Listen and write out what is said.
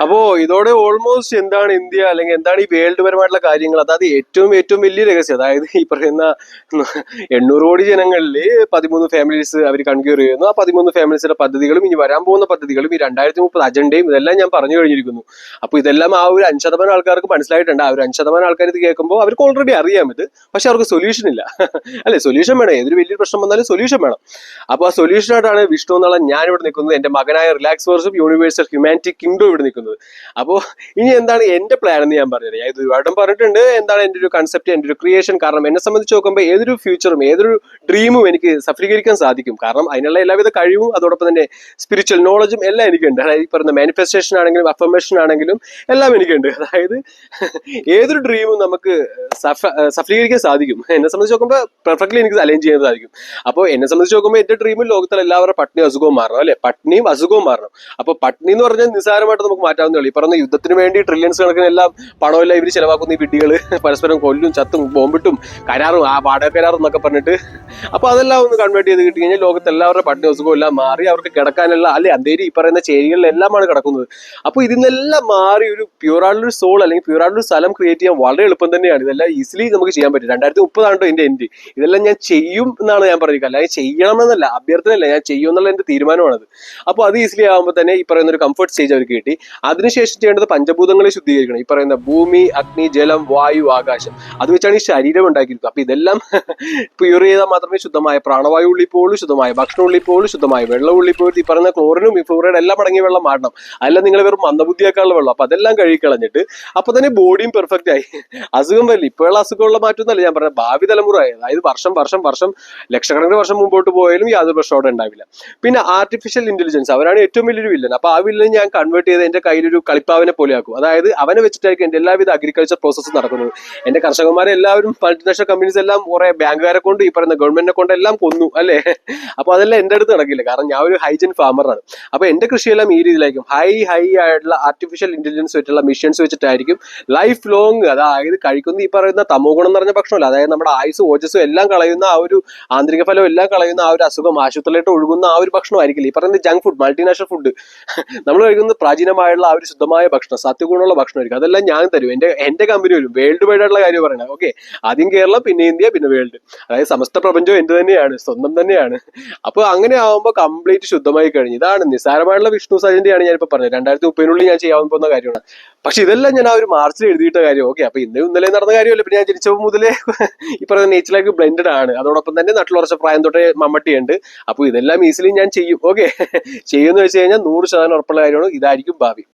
അപ്പോ ഇതോടെ ഓൾമോസ്റ്റ് എന്താണ് ഇന്ത്യ അല്ലെങ്കിൽ എന്താണ് ഈ വേൾഡ് പരമായിട്ടുള്ള കാര്യങ്ങൾ, അതായത് ഏറ്റവും വലിയ രഹസ്യം, അതായത് ഈ പറയുന്ന 800 കോടി ജനങ്ങളിൽ 13 ഫാമിലീസ് അവർ കൺക്യൂർ ചെയ്യുന്നു. ആ 13 ഫാമിലീസിന്റെ പദ്ധതികളും ഇനി വരാൻ പോകുന്ന പദ്ധതികളും ഈ 2030 അജണ്ടയും ഇതെല്ലാം ഞാൻ പറഞ്ഞു കഴിഞ്ഞിരിക്കുന്നു. അപ്പൊ ഇതെല്ലാം ആ ഒരു 5% ആൾക്കാർക്ക് മനസ്സിലായിട്ടുണ്ട്. ആ ഒരു 5% ആൾക്കാർ ഇത് കേൾക്കുമ്പോൾ അവർക്ക് ഓൾറെഡി അറിയാം ഇത്, പക്ഷെ അവർക്ക് സൊല്യൂഷൻ ഇല്ല. അല്ലെ, സൊല്യൂഷൻ വേണം. ഏതൊരു വലിയ പ്രശ്നം വന്നാലും സൊല്യൂഷൻ വേണം. അപ്പൊ ആ സൊല്യൂഷനായിട്ടാണ് വിഷ്ണു എന്നുള്ള ഞാൻ ഇവിടെ നിൽക്കുന്നത്. എന്റെ മകനായ റിലാക്സ് വേഴ്സും യൂണിവേഴ്സൽ ഹ്യൂമാനിറ്റി കിങ്ഡം ഇവിടെ നിൽക്കുന്നത്. അപ്പോ ഇനി എന്താണ് എന്റെ പ്ലാൻ എന്ന് ഞാൻ പറഞ്ഞത്. ഞാൻ ഇത് ഒരുപാടും പറഞ്ഞിട്ടുണ്ട് എന്താണ് എന്റെ ഒരു കൺസെപ്റ്റ്, എന്റെ ഒരു ക്രിയേഷൻ. കാരണം എന്നെ സംബന്ധിച്ച് നോക്കുമ്പോൾ ഏതൊരു ഫ്യൂച്ചറും ഏതൊരു ഡ്രീമും എനിക്ക് സഫലീകരിക്കാൻ സാധിക്കും. കാരണം അതിനുള്ള എല്ലാവിധ കഴിവും അതോടൊപ്പം തന്നെ സ്പിരിച്വൽ നോളജും എല്ലാം എനിക്കുണ്ട്. അതായത് ഈ പറയുന്ന മാനിഫെസ്റ്റേഷൻ ആണെങ്കിലും അഫർമേഷൻ ആണെങ്കിലും എല്ലാം എനിക്കുണ്ട്. അതായത് ഏതൊരു ഡ്രീമും നമുക്ക് സഫലീകരിക്കാൻ സാധിക്കും. എന്നെ സംബന്ധിച്ച് നോക്കുമ്പോൾ പെർഫെക്റ്റ്ലി എനിക്ക് അലൈൻ ചെയ്യാൻ സാധിക്കും. അപ്പോൾ എന്നെ സംബന്ധിച്ച് നോക്കുമ്പോൾ എന്റെ ഡ്രീമിൽ ലോകത്തിലെ എല്ലാവരുടെ പട്ടിണിയും അസുഖവും മാറണം, അല്ലെ, പട്ടിണിയും അസുഖവും മാറണം. അപ്പൊ പട്ടിണി എന്ന് പറഞ്ഞാൽ നിസ്സാരമായിട്ട് നമുക്ക് മാറ്റാവുന്നേ ഉള്ളൂ. ഈ പറഞ്ഞ യുദ്ധത്തിന് വേണ്ടി ട്രില്യൺസ് കണക്കിന് എല്ലാം പണമെല്ലാം ഇവർ ചെലവാക്കുന്ന ഈ വിഡ്ഢികള് പരസ്പരം കൊല്ലും ചത്തും ബോംബിട്ടും കരാറും ആ വാടക കരാറും എന്നൊക്കെ പറഞ്ഞിട്ട്, അപ്പൊ അതെല്ലാം ഒന്ന് കൺവേർട്ട് ചെയ്ത് കിട്ടി കഴിഞ്ഞാൽ ലോകത്ത് എല്ലാവരുടെ പട്ടിണി അസുഖവും എല്ലാം മാറി അവർക്ക് കിടക്കാനുള്ള, അല്ലെ, അന്തേരി ഈ പറയുന്ന ചേരികളിലെല്ലാമാണ് കിടക്കുന്നത്. അപ്പൊ ഇതിനെല്ലാം മാറി ഒരു പ്യൂറായിട്ടുള്ള സോൾ അല്ലെങ്കിൽ പ്യൂറായിട്ടുള്ള സ്ഥലം ക്രിയേറ്റ് ചെയ്യാൻ വളരെ എളുപ്പം തന്നെയാണ്. ഇതെല്ലാം ഈസിലി നമുക്ക് ചെയ്യാൻ പറ്റും. 2030 എന്റെ എൻഡ്. ഇതെല്ലാം ഞാൻ ചെയ്യും എന്നാണ് ഞാൻ പറഞ്ഞത്. അല്ലെങ്കിൽ ചെയ്യണമെന്നല്ല, അഭ്യർത്ഥനയല്ല, ഞാൻ ചെയ്യും എന്നുള്ള എന്റെ തീരുമാനമാണത്. അപ്പൊ അത് ഈസിലി ആകുമ്പോൾ തന്നെ ഈ പറയുന്ന ഒരു കംഫർട്ട് സ്റ്റേജ് അവർക്ക് കിട്ടി. അതിനുശേഷം ചെയ്യേണ്ടത് പഞ്ചഭൂതങ്ങളെ ശുദ്ധീകരിക്കണം. ഈ പറയുന്ന ഭൂമി, അഗ്നി, ജലം, വായു, ആകാശം, അത് വെച്ചാണ് ഈ ശരീരം ഉണ്ടാക്കിയിരിക്കുന്നത്. അപ്പൊ ഇതെല്ലാം പ്യൂർ ചെയ്താൽ മാത്രമേ ശുദ്ധമായ പ്രാണവായു ഉള്ളിപ്പോളൂ, ശുദ്ധമായ ഭക്ഷണം ഉള്ളിപ്പോളൂ, ശുദ്ധമായ വെള്ളം ഉള്ളിപ്പോലും. ഈ പറയുന്ന ക്ലോറിനും ഈ ഫ്ലൂറൈഡ് എല്ലാം അടങ്ങിയ വെള്ളം മാറണം. അതെല്ലാം നിങ്ങൾ വെറും മന്ദബുദ്ധിയാക്കാനുള്ള വെള്ളം. അപ്പൊ അതെല്ലാം കഴുകിക്കളഞ്ഞിട്ട് അപ്പൊ തന്നെ ബോഡിയും പെർഫെക്റ്റ് ആയി. അസുഖം വരില്ല. ഇപ്പോഴുള്ള അസുഖമുള്ള മാറ്റമൊന്നുമല്ല ഞാൻ പറഞ്ഞത്, ഭാവി തലമുറ, അതായത് വർഷം ലക്ഷക്കണക്കിന് വർഷം മുമ്പോട്ട് പോയാലും യാതൊരു പ്രശ്നം അവിടെ ഉണ്ടാവില്ല. പിന്നെ ആർട്ടിഫിഷ്യൽ ഇന്റലിജൻസ്, അവരാണ് ഏറ്റവും വലിയൊരു വില്ലൻ. അപ്പൊ ആ വില്ലൻ ഞാൻ കൺവേർട്ട് ചെയ്ത് എന്റെ കയ്യിലൊരു കളിപ്പാവിനെ പോലെ ആക്കും. അതായത് അവനെ വെച്ചിട്ടായിരിക്കും എന്റെ എല്ലാവിധ അഗ്രികൾച്ചർ പ്രോസസ്സും നടക്കുന്നത്. എന്റെ കർഷകന്മാരെ എല്ലാവരും മൾട്ടിനാഷണൽ കമ്പനീസ് എല്ലാം കുറെ ബാങ്കുകാരെ കൊണ്ട് ഈ പറയുന്ന ഗവൺമെന്റിനെ കൊണ്ട് എല്ലാം കൊന്നു, അല്ലെ. അപ്പൊ അതെല്ലാം എന്റെ അടുത്ത് നടക്കില്ല. കാരണം ഞാൻ ഒരു ഹൈജൻ ഫാമറാണ്. അപ്പൊ എന്റെ കൃഷിയെല്ലാം ഈ രീതിയിലായിരിക്കും. ഹൈ ആയിട്ടുള്ള ആർട്ടിഫിഷ്യൽ ഇന്റലിജൻസ് വെച്ചിട്ടുള്ള മിഷൻസ് വെച്ചിട്ടായിരിക്കും ലൈഫ് ലോങ്. അതായത് കഴിക്കുന്ന ഈ പറയുന്ന തമോ ഗുണം നിറഞ്ഞ ഭക്ഷണമല്ല, അതായത് നമ്മുടെ ആയുസ് ഓജസ്സും എല്ലാം കളയുന്ന ആ ഒരു ആന്തരിക ഫലം എല്ലാം കളയുന്ന ആ ഒരു അസുഖം ആശുപത്രിയിലോട്ട് ഒഴുകുന്ന ആ ഒരു ഭക്ഷണമായിരിക്കില്ല ഈ പറയുന്ന ജങ്ക് ഫുഡ്, മൾട്ടിനാഷണൽ ഫുഡ്. നമ്മൾ കഴിക്കുന്നത് പ്രാചീനമായുള്ള ആ ഒരു ശുദ്ധമായ ഭക്ഷണം, സത്യഗുണമുള്ള ഭക്ഷണമായിരിക്കും. അതെല്ലാം ഞാൻ തരും. എന്റെ കമ്പനി വരും. വേൾഡ് വൈഡ് ആയിട്ടുള്ള കാര്യം പറയണത്. ഓക്കെ, ആദ്യം കേരളം, പിന്നെ ഇന്ത്യ, പിന്നെ വേൾഡ്. അതായത് സമസ്ത പ്രപഞ്ചം എന്റെ തന്നെയാണ്, സ്വന്തം തന്നെയാണ്. അപ്പൊ അങ്ങനെ ആവുമ്പോൾ കംപ്ലീറ്റ് ശുദ്ധമായി കഴിഞ്ഞു. ഇതാണ് നിസ്സാരമായിട്ടുള്ള വിഷ്ണു സജന്റെയാണ് ഞാനിപ്പോ പറഞ്ഞത്. 2030 ഞാൻ ചെയ്യാൻ പോകുന്ന കാര്യമാണ്. പക്ഷെ ഇതെല്ലാം ഞാൻ ആ ഒരു മാർച്ചിൽ എഴുതിയിട്ട കാര്യം. ഓക്കെ, അപ്പൊ ഇന്നലെ നടന്ന കാര്യമല്ല. പിന്നെ ഞാൻ ജനിച്ചപ്പോൾ മുതലേ ഈ പറയുന്ന നേച്ചറിലേക്ക് ബ്ലെൻഡഡ് ആണ്. അതോടൊപ്പം തന്നെ നട്ടിലുറച്ച പ്രായം തൊട്ടേ മമ്മട്ടിയുണ്ട്. അപ്പൊ ഇതെല്ലാം ഈസിലി ഞാൻ ചെയ്യും. ഓക്കെ, ചെയ്യുമെന്ന് വെച്ച് കഴിഞ്ഞാൽ 100% ഉറപ്പുള്ള കാര്യമാണ്. ഇതായിരിക്കും ഭാവി.